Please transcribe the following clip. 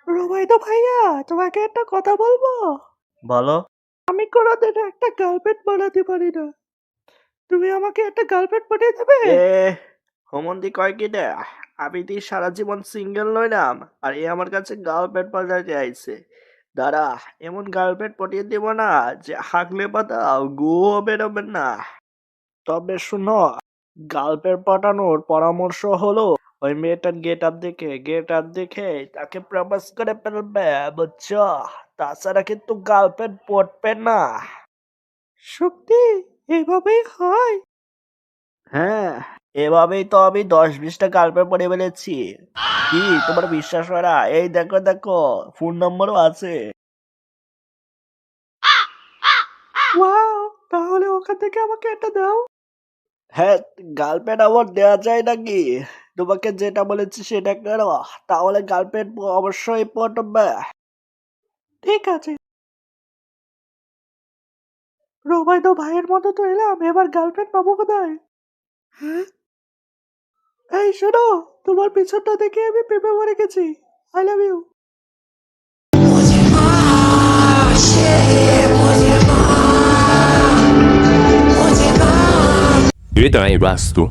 রুবাইদা ভাইয়া, তোমাকে একটা কথা বলবো। বলো। আমি কোনোদিন একটা গার্লফ্রেন্ড বানাতে পারি না। তুমি আমাকে একটা গার্লফ্রেন্ড পাঠিয়ে দেবে? এ হোমন্দি কয় কি রে? আমি তো সারা জীবন সিঙ্গেল নইলাম, আর এ আমার কাছে গার্লফ্রেন্ড পাঠাতে আইছে। দাঁড়া, এমন গার্লফ্রেন্ড পটিয়ে দিব না যে হাগলে পাতা গো বেরোবে না। তবে শুনো, গার্লফ্রেন্ড পাঠানোর পরামর্শ হলো ওই মেয়েটার গেট আপ দেখে তাকে প্রপোজ করে ফেলবে, বুঝছো? তাছাড়া কিন্তু গার্লফ্রেন্ড পটবে না। সত্যি এভাবেই হয়? হ্যাঁ, এভাবেই তো আমি 10-20টা গার্লফ্রেন্ড পড়ে ফেলেছি। কি তোমার বিশ্বাস হয় না? এই দেখো দেখো, ফোন নম্বরও আছে। ওয়াও, তাহলে ওখান থেকে আমাকে একটা দাও। হ্যাঁ, গার্লফ্রেন্ড আবার দেওয়া যায় নাকি? তোমাকে যেটা বলেছি সেটা করো, তাহলে গার্লফ্রেন্ড অবশ্যই পটবে। ঠিক আছে, রুবাইদা ভাইয়ের মতো তো এলাম, এবার গার্লফ্রেন্ড পাবো কোথায়? হ্যাঁ, এই শোনো, তোমার পিছনটা দেখে আমি প্রেমে পড়ে গেছি। I love you. Vedrai Rasto.